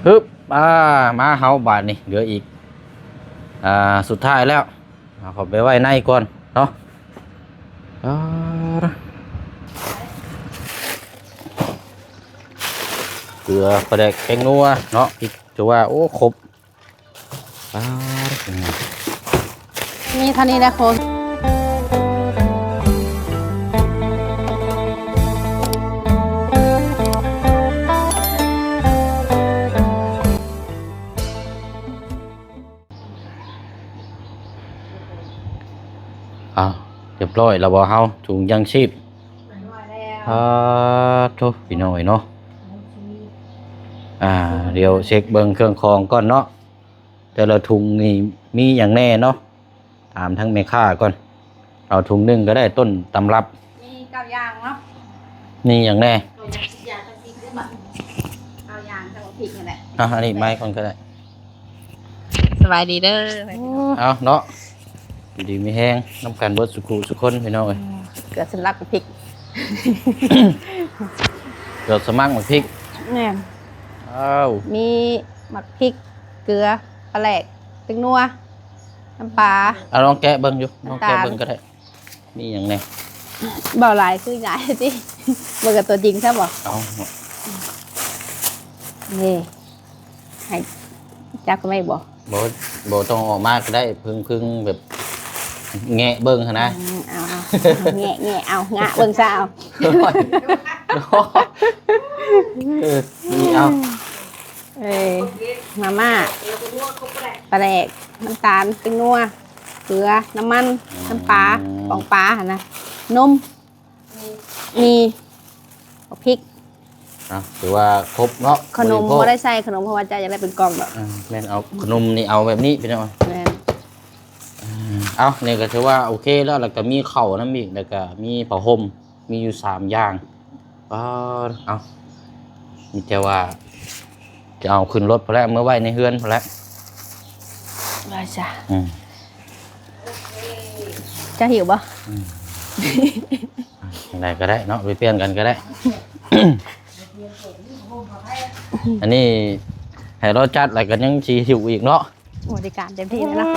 ฮึบมาเฮาบาทนี่เหลืออีกสุดท้ายแล้วเอาเข้าไปไว้ในก่อนเนาะเกลือปลาแดกแกงนัวเนาะพริกจะว่าโอ้ครบมีเท่านี้แหละโค้ชเรียบร้อยแล้วบ่เฮาถุงยังชีพทุกพี่น้อยเนาะเดี๋ยวเช็คเบิ่งเครื่องคองก่อนเนาะแต่ละถุงนี่มีอย่างแน่เนาะถามทั้งแม่ค้าก่อนเอาถุงนึงก็ได้ต้นตำรับมี9อย่างเนาะนี่อย่างแน่เอาอย่างจะเอาผิดนี่แหละอันนี้ไม้ก่อนก็ได้สบายดีเด้อเอาเนาะดีมีแห้งน้ำกันเบิดสุขุสุคนพี่น้องเอ้ยเกลือสลักกับพริกเกลือสมัครหมักพริกเนี่ยมีหมักพริกเกลือปลาแหลกตึงนัวน้ำปลาลองแกะเบิ้งอยู่ลองแกะเบิ้งก็ได้นี่อย่างไงเบาหลายคือใหญ่สิเบิ่งกับตัวจริงใช่ป่ะนี่ให้จับก็ไม่บอกโบต้องออกมากก็ได้พึ่งแบบแงะเบิ้งนะเอาแงะเอางะเบิ้งซะเอานี่เอามาม่าปลาแดกน้ำตาลตึงนัวเกลือน้ำมันน้ำปลาของปลานะนมมีพริกถือว่าครบเนาะขนมไม่ได้ใส่ขนมเพราะว่าจะได้เป็นกล่องแบบแม่นเอาขนมนี่เอาแบบนี้พี่น้องเอาเนี่ยก็ถือว่าโอเคแล้วก็มีเข่าน้ำอีกแล้วก็มีผ้าห่มมีอยู่3อย่างเอามีแต่ว่าจะเอาขึ้นรถพอแล้วเมื่อไว้ในเฮือนพอแล้วได้จ้ะจะหิวป่ะอะไรก็ได้เนาะไปเปลี่ยนกันก็ได้ อันนี้ให้เราจัดอะไรกันยังชีหิวอีกเนาะบริการเต็มที่เลยนะ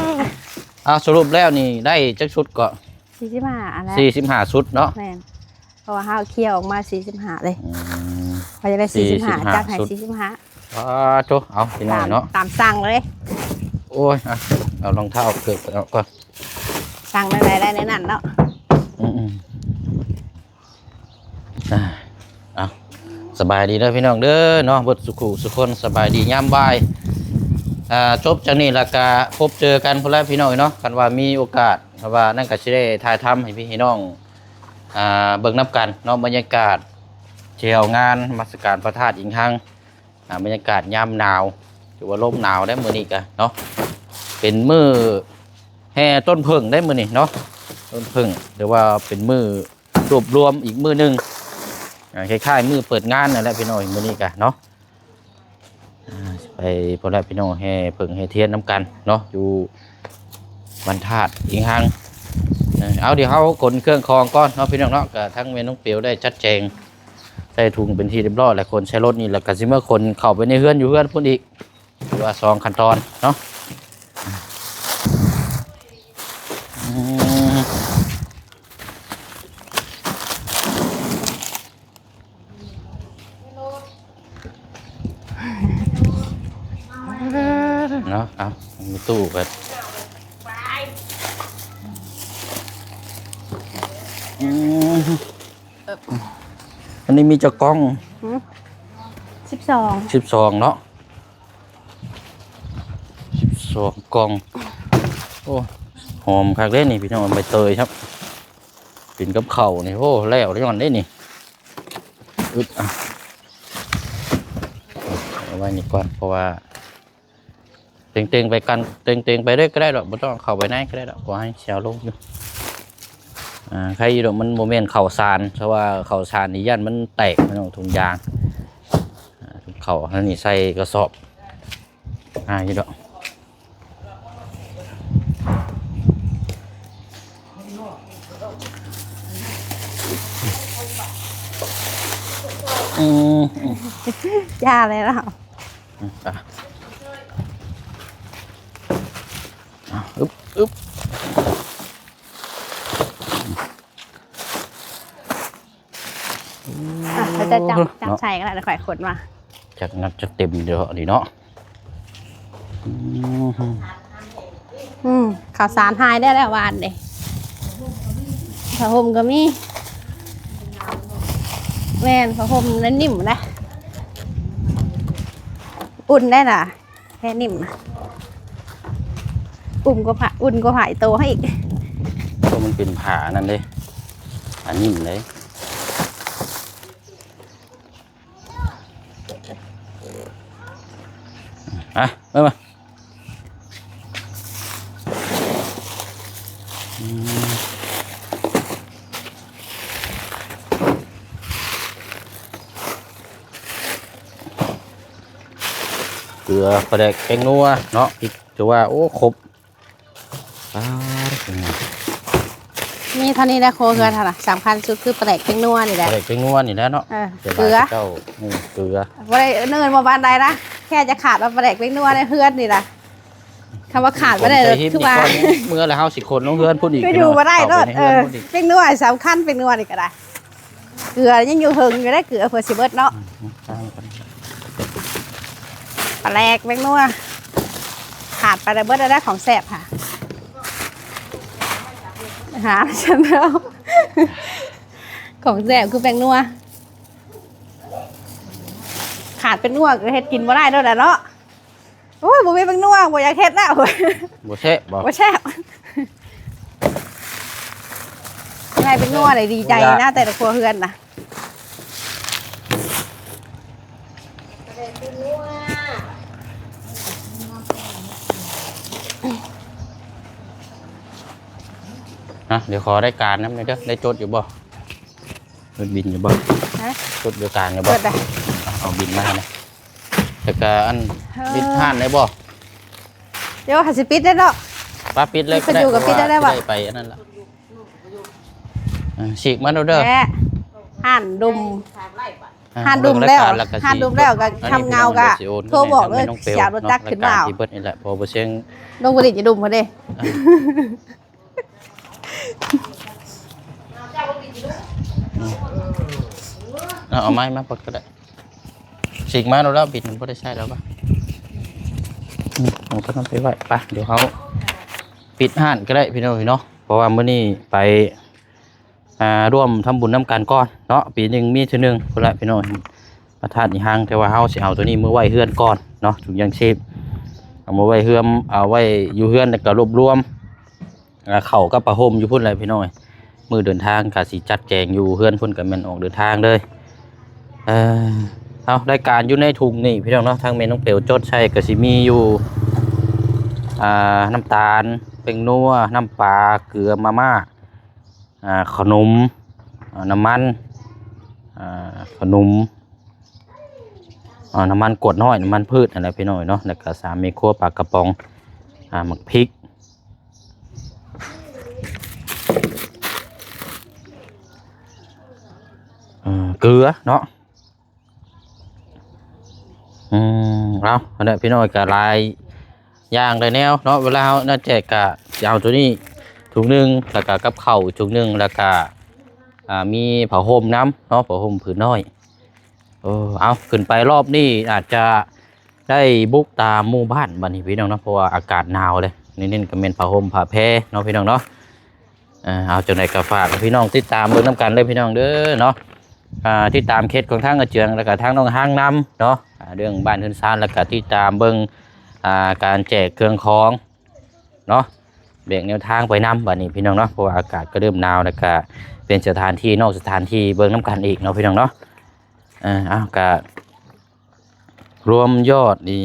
สรุปแล้วนี่ได้จักชุดก็45อะไร45ชุดเนาะแม่นเพราะว่าห้าวเคี่ยวออกมา45เลยพอจะได้45จัดให้45โจเอาพี่น้องเนาะตามสั่งเลยโอ้ยเอารองเท้าเกิดเอาก่อนสั่งได้ในนั้นเนาะสบายดีเด้อพี่น้องเด้อเนาะบทสุขุสุคนสบายดีย่ำบ่ายจบจากนี้แล้วก็พบเจอกันคนแรกพี่น้องเนาะกันว่ามีโอกาสเพราะว่านั่นก็จะได้ถ่ายทำให้พี่น้องเบิ่งนับกันเนาะบรรยากาศเที่ยวงานมาสการพระธาตุอีกครั้งบรรยากาศยามหนาวถือว่าลมหนาวได้มื้อนี้กันเนาะเป็นมื้อแห่ต้นผึ่งได้มื้อนี้เนาะต้นผึ่งหรือว่าเป็นมื้อรวมอีกมื้อนึงคล้ายๆมือเปิดงานนั่นแหละพี่น้องมื้อนี้กันเนาะไปพอแล้วพี่น้องแห่เพิ่งแห่เทียนน้ำกันเนาะอยู่บรรทัดอีกครั้งเอาเดี๋ยวเขาขนเครื่องคองก้อนเนาะพี่น้องเนาะกับทั้งเมนูเปียวได้ชัดแจงใส่ถุงเป็นที่เรียบร้อยหลายคนใช้รถนี่แล้วก็ซิเมื่อคนเข้าไปในเฮือนอยู่เฮือนพุ่นอีกหรือว่า2ขั้นตอนเนาะเนาะเอามีตู้กันอันนี้มีจะกล้อง12เนาะ12กล้องโอ้หอมคักเด้นี่พี่น้องใบเตยครับกินกับข้าวนี่โอ้แล้วได้ก่อนได้นี่เอาไว้นี่ก่อนเพราะว่าเต็งไปกันเต็งไปได้ก็ได้หรอกไม่ต้องเข้าไปไหนก็ได้หรอกขอให้เชียวลงอยู่ใครอยู่ดอกมันโมเมนต์เข่าซานเพราะว่าเข่าซานนี่ย่านมันแตกมันถุงยางเข่าอันนี้ใส่กระสอบอยู่ดอกย่าเลยแล้ว อ่ะอึ๊บอึ๊บ เราจะจับใส่ก็ได้ข่อยขนมา จากนัดจะเต็มเดี๋ยวนี้เนาะ ข่าวสารหายได้แล้ววานเด้ผ้าห่มก็มีแม่นผ้าห่มนั้นนิ่มนะอุ่นได้ล่ะแค่นิ่มอุ่นก็ผ่ายโตให้อีก ก็มันเป็นผ่านั่นเลยอันนิ่มเลยอ่ะมาเกลือปลาแดกแกงนัวเนาะอีกจะว่าโอ้ครบมีเท่านี้นะโคเกลือเท่าไหร่สำคัญสุดคือปลาแดกเป็นนัวนี่แห ป ละ ลาแดกแกงนัวนี่แหละเนาะ เกลือ เจ้าเกลือ ว่าได้เนินมาบ้านใดนะแค่จะขาดว่าปลาแดกเป็นนัวในเพื่อนนี่แหละคำว่าขาดไม่ได้เลยทุกวัน เมื่อไรเฮาสิคนน้องเพื่อนพูดอีก ก็อยู่มาได้รอดเป็นนัวสำคัญเป็นนัวนี่ก็ได้เกลือยังอยู่หึงอยู่ได้เกลือเพื่อสิเบิร์ดเนาะปลาแดกเป็นนัวขาดไปได้เบิร์ดได้ของแซ่บค่ะหาฉันแล้วของแซ่บคือแป้งนัวขาดเป็นนัวก็เฮ็ดกินบ่ได้ด้วยแหละเนาะโอ้ยบ่มีแป้งนัวบ่อยากเฮ็ดแล้วบ่แช่บ่ บ่แซ่บไงเป็นนัวเลยดีใจนะแต่ละครัวเฮือนน่ะเดี๋ยวขอได้การน้ำหน่อยเด้อได้จดอยู่บ่รถบินอยู่บ่จดอยู่การอยู่บ่เอาบินมาเนี่ยแต่ก็อันบินผ่านได้บ่เดี๋ยวหาสิปิดได้เนาะ ป้าปิดเลยก็ได้ได้ไปอันนั้นละฉีกมาเด้อหั่นดุมแล้วก็ทำเงาก็โทรบอกเลยเสียรถจักรขึ้นมาเอา ที่เบิดนี่แหละพอบ่เชียง ลงผลิตจะดุมเขาดิเอาไม้มาปดก็ได้ฉีกมาแล้วบิดมันก็ได้ใช่แล้วป่ะผมก็ต้องไปไหวป่ะเดี๋ยวเขาปิดห้านก็ได้พี่น้องเนาะเพราะว่าเมื่อนี้ไปร่วมทำบุญน้ำกันก้อนเนาะปีหนึ่งมีเท่านึงคนละพี่น้องประทานอีห้างแต่ว่าเฮาสิเอาตัวนี้มือไหวเฮือนก้อนเนาะถุงยางชีพเอามาไหวเฮือมเอาไว้อยู่เฮือนแล้วก็รวบรวมเข่ากับประหมอยู่พุ่นอะไรพี่น้องมือเดินทางกะสิจัดแจงอยู่เฮือนพุ่นกับแม่นออกเดินทางเลยเอารายการอยู่ในถุงนี่พี่น้องเนาะทางเมนน้องเปียวจดใช่กะสิมีอยู่น้ำตาลเป็นนัวน้ำปลาเกลือมาม่าขนมน้ำมันขนมน้ำมันกดน้อยน้ำมันพืชอะไรพี่น้อยเนาะแล้วก็3 เมฆัวปลากระป๋องหมักพริกเกลือเนาะเอาเนี่ยพี่น้อยกับลายย่างได้แนวเนาะเวลาเราน่าแจกกะเอาตัวนี้ถุงนึงแล้วก็กับข้าวถุงนึงแล้วก็มีผ้าห่มน้ำเนาะผ้าห่มผืนน้อยเอาขึ้นไปรอบนี้อาจจะได้บุกตามหมู่บ้านบัดนี้พี่น้องเนาะเพราะว่าอากาศหนาวเลยนี่ก็เป็นผ้าห่มผ้าแพรเนาะพี่น้องเนาะเอาจนในกระฝากพี่น้องติดตามเบิ่งน้ำกันเลยพี่น้องเด้อเนาะที่ตามเคสของทางกระเจืองแล้วก็ทางน้องห้างน้ำเนาะเรื่องบ้านขึ้นซานแล้วก็ที่ตามเบิ่งการแจกเครื่องของเนาะแบ่งแนวทางไปน้ำบัดนี้พี่น้องเนาะเพราะว่าอากาศก็เริ่มหนาวแล้วก็เป็นสถานที่นอกสถานที่เบิ่งน้ำกันอีกเนาะพี่น้องเนาะเอาก็รวมยอดนี่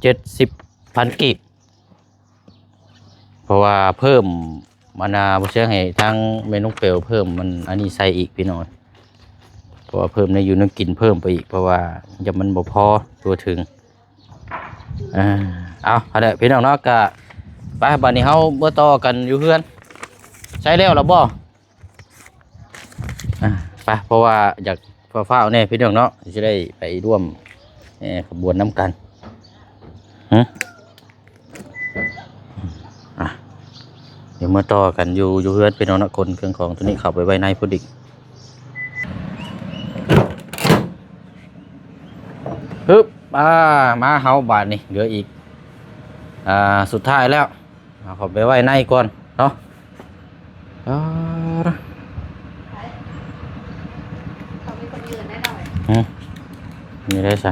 5,970,000 กีบเพราะว่าเพิ่มมานาบ่เชื่อให้ทางเมนูเปลวเพิ่มมันอันนี้ใส่อีกพี่น้องเพราะว่าเพิ่มในอยู่น้ำกินเพิ่มไปอีกเพราะว่าจะมันบ่พอตัวถึงเอาละพี่น้องเนาะก็ไปบัดนี้เฮาเมื่อต่อกันอยู่เพื่อนใช้แล้วหรอบ่ ไปเพราะว่าอยากฟ้าวๆเนี่ยพี่น้องเนาะจะได้ไปร่วมขบวนน้ำกันอ่ะเดี๋ยวมาต่อกันอยู่เพื่อนพี่น้องนะคนเครื่องของตัวนี้เข้าไปไว้ในพอดีฮึบมาเฮาบาทนี่เหลืออีกสุดท้ายแล้วเอาเข้าไปไว้ในก่อนเนาะเขามีคนยืนแน่นอน นี่ได้ใช่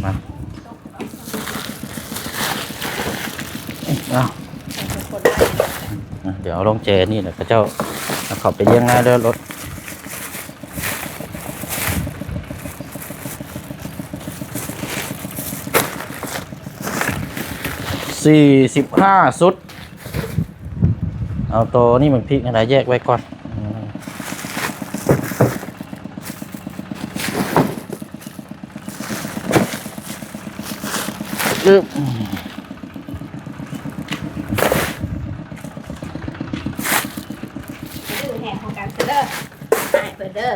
มาเดี๋ยวเอาลงเจนี่แหละพระเจ้าขอบไปเยี่ยงหน้าด้วยรถ45 สุดเอาตัวนี่มันพริกอะไรแยกไว้ก่อนดื้อแห่ของการเด้อเปิดเด้อ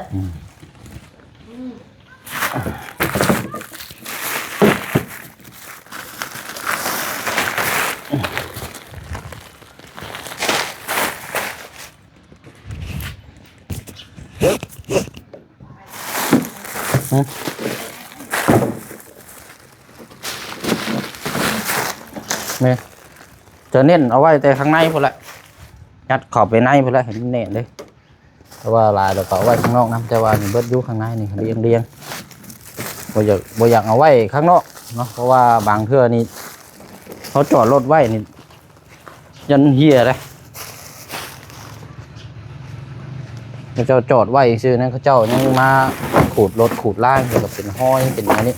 เนี่ยจะเน้นเอาไว้แต่ข้างในพอละยัดขอบไปในพอละเห็นเน้นเลยเพราะว่าลายเราก็เอาไว้ข้างนอกนะแต่ว่านี่เบิดอยู่ข้างในนี่เรียงบ่อยากเอาไว้ข้างนอกเนาะเพราะว่าบางเทื่อนี่เขาจอดรถไว้นี่ยันเฮียเลยเขาเจ้าจอดไว้ซื่อนะเขาเจ้ายังมาขูดรถขูดล่างเกี่ยวกับเป็นห้อยเป็นอะไรนี่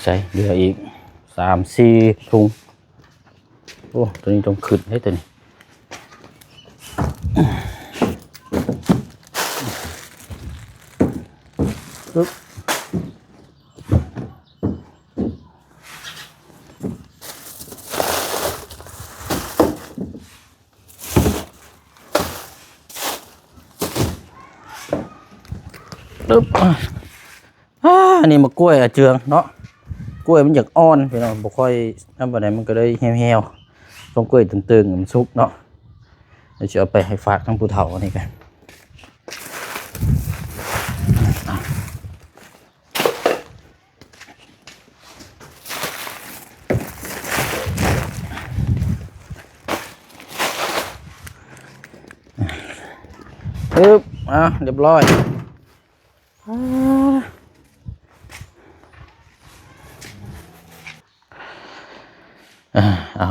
ใช่เหลืออีก3-4 ถุงโอ้ตัวนี้ต้องขึ้นให้ตัวนี้ปึ๊บอันนี้มากล้วยเจืองเนาะกล้วยมันอยากอ่อนพี่น้องบ่ค่อยทำอะไรมันก็ได้แห้วๆต้นกล้วยตึงๆมันสุกเนาะเดี๋ยวจะเอาไปให้ฝากทั้งผู้เฒ่านี่กันปึ๊บ เรียบร้อย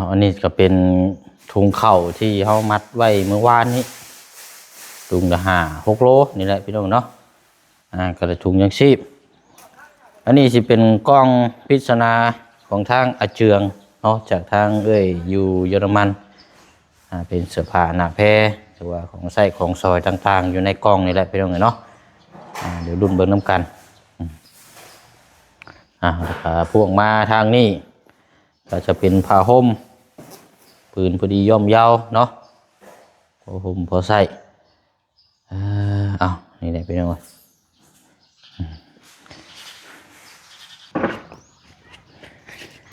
อันนี้ก็เป็นถุงเข่าที่เขามัดไว้เมื่อวานนี้ถุงละ6 โลนี่แหละพี่น้องเนาะก็เลยถุงยังชีพอันนี้สิเป็นกล้องพิจารณาของทางอาเจืองเนาะจากทางอยู่เยอรมันเป็นเสื้อผ้าหน้าแพรหรือว่าของใส่ของซอยต่างๆอยู่ในกล้องนี่แหละพี่น้องเนาะเดี๋ยวรุ่นเบิ่งน้ำกันพวกมาทางนี้ก็จะเป็นผ้าห่มปืนพอดีย่อมเยาเนาะผ้าห่มพอใส่นี่แหละพี่น้อง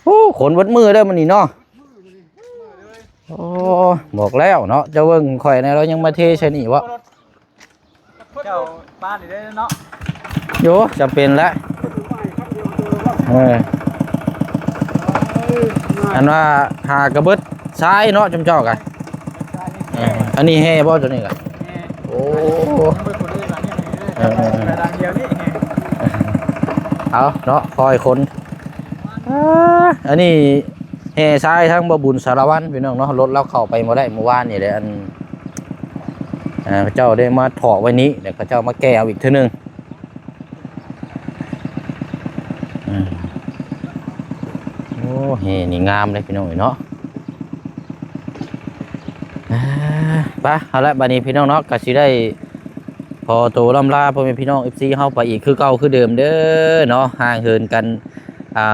โอ้ขนวัดมือเด้อมันนี่เนาะโอ้บอกแล้วเนาะเจ้าเบิ่งข่อยในเรายังมาเทใช่นี่วะเจ้าบ้านนี่ได้เนาะโยจำเป็นแล้วอันว่าหากระเบิดซ้ายเนาะจำเจ้ากันอันนี้แห่บ่ตัวนี้กันโอ้เอาเนาะคอยคนอันนี้แห่ซ้ายทั้งบ่บุญสารวัตรพี่น้องเนาะรถเราเข้าไปมาได้เมื่อวานนี่เลยพระเจ้าได้มาถอดไว้นี้เดี๋ยวพระเจ้ามาแก้เอาอีกทีนึงโอ้เฮนี่งามเลยพี่น้องเนาะไปเอาละบัดนี้พี่น้องเนาะก็สิได้พอโตล่ำลาพ่อแม่พี่น้อง FC เฮาไปอีกคือเก่าคือเดิมเด้อเนาะห่างเหินกัน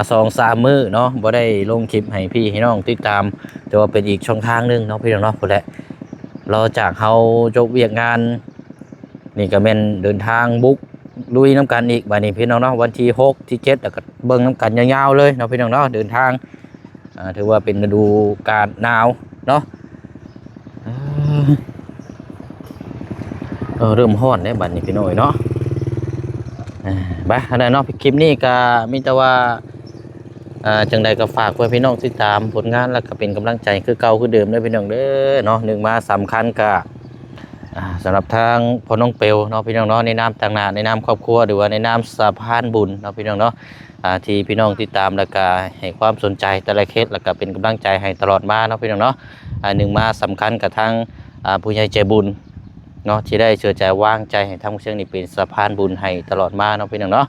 2-3 มื้อเนาะบ่ได้ลงคลิปให้พี่ให้น้องติดตามแต่ว่าเป็นอีกช่องทางนึงเนาะพี่น้องเนาะพุ่นแหละรอจากเฮาจบเวียกงานนี่ก็แม่นเดินทางบุกลุยน้ำกันอีกบัดนี้พี่น้องเนาะวันที่6ที่7แล้วก็เบิ่งน้ำกันยาวๆเลยเนาะพี่น้องเนาะเดินทางถือว่าเป็นฤดูกาลหนาวเนาะเริ่มร้อนแล้วบัดนี้พี่น้องเนาะไปอันนั้นเนาะคลิปนี้ก็มีแต่ว่าจังใดก็ฝากไว้พี่น้องติดตามผลงานแล้วก็เป็นกำลังใจคือเก่าคือเดิมด้วยพี่น้องเด้อเนาะหนึ่งมาสำคัญก็สำหรับทางพ่อน้องเปลวเนาะพี่น้องเนาะในนามต่างหน้าในนามครอบครัวหรือว่าในนามสะพานบุญเนาะพี่น้องเนาะที่พี่น้องติดตามแล้วก็ให้ความสนใจแต่ละเคสแล้วก็เป็นกำลังใจให้ตลอดมาเนาะพี่น้องเนาะหนึ่งมาสำคัญกับทางผู้ใหญ่ใจบุญเนาะที่ได้เชื่อใจวางใจให้ทางเชียงนี่เป็นสะพานบุญให้ตลอดมาเนาะพี่น้องเนาะ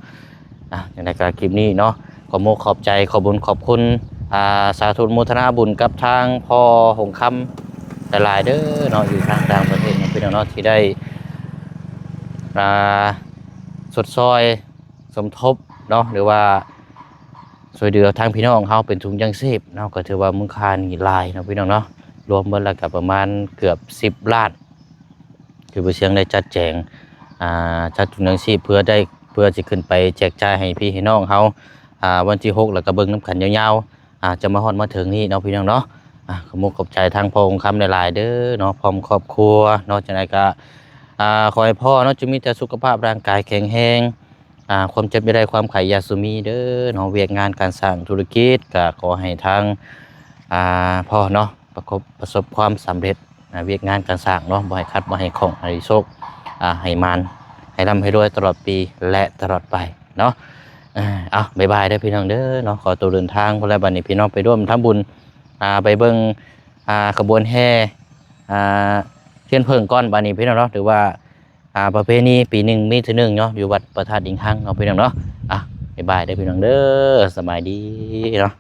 ในการคลิปนี้เนาะขอโมขอบใจขอบุญขอบคุณสาธุโมทนาบุญกับทางพ่อหงคำแต่หลายเด้อเนาะอยู่ทางต่างประเทศพี่น้องเนาะที่ได้สดซอยสมทบเนาะหรือว่าช่วยเหลือทางพี่น้องเขาเป็นถุงยังชีพเนาะก็ถือว่ามูลค่านี่หลายเนาะพี่น้องเนาะรวมเบิดแล้วก็ประมาณเกือบ10 ล้านคือเชียงได้จัดแจงจัดถุงยังชีพเพื่อจะขึ้นไปแจกจ่ายให้พี่ให้น้องเขาวันที่6แล้วก็เบิ่งน้ำขันยาวๆจะมาฮอดมาถึงนี่เนาะพี่น้องเนาะขอมุกขอบใจทางพ่อองค์คำหลายๆเด้อเนาะพร้อมครอบครัวเนาะจังไดก็ขอให้พ่อเนาะจะมีแต่สุขภาพร่างกายแข็งแรงความเจ็บไม่ได้ความไข่ยาสุมีเด้อเนาะเวียกงานการสร้างธุรกิจก็ขอให้ทางพ่อเนาะประสบความสำเร็จเวียกงานการสร้างเนาะบ่ให้คัดบ่ให้ของให้โชคให้มันให้ร่ำให้รวยตลอดปีและตลอดไปเนาะบ๊ายบายได้พี่น้องเด้อเนาะขอตัวเดินทางพลบันนี้พี่น้องไปร่วมทำบุญไปเบิ่งขบวนแห่เทียนเพิ่งก้อนบันนี้พี่น้องเนาะหรือว่าประเพณีปีหนึ่งมีเทื่อหนึ่งเนาะอยู่วัดประธานดิงหังเนาะพี่น้องเนาะบ๊ายบายได้พี่น้องเด้อสบายดีเนาะ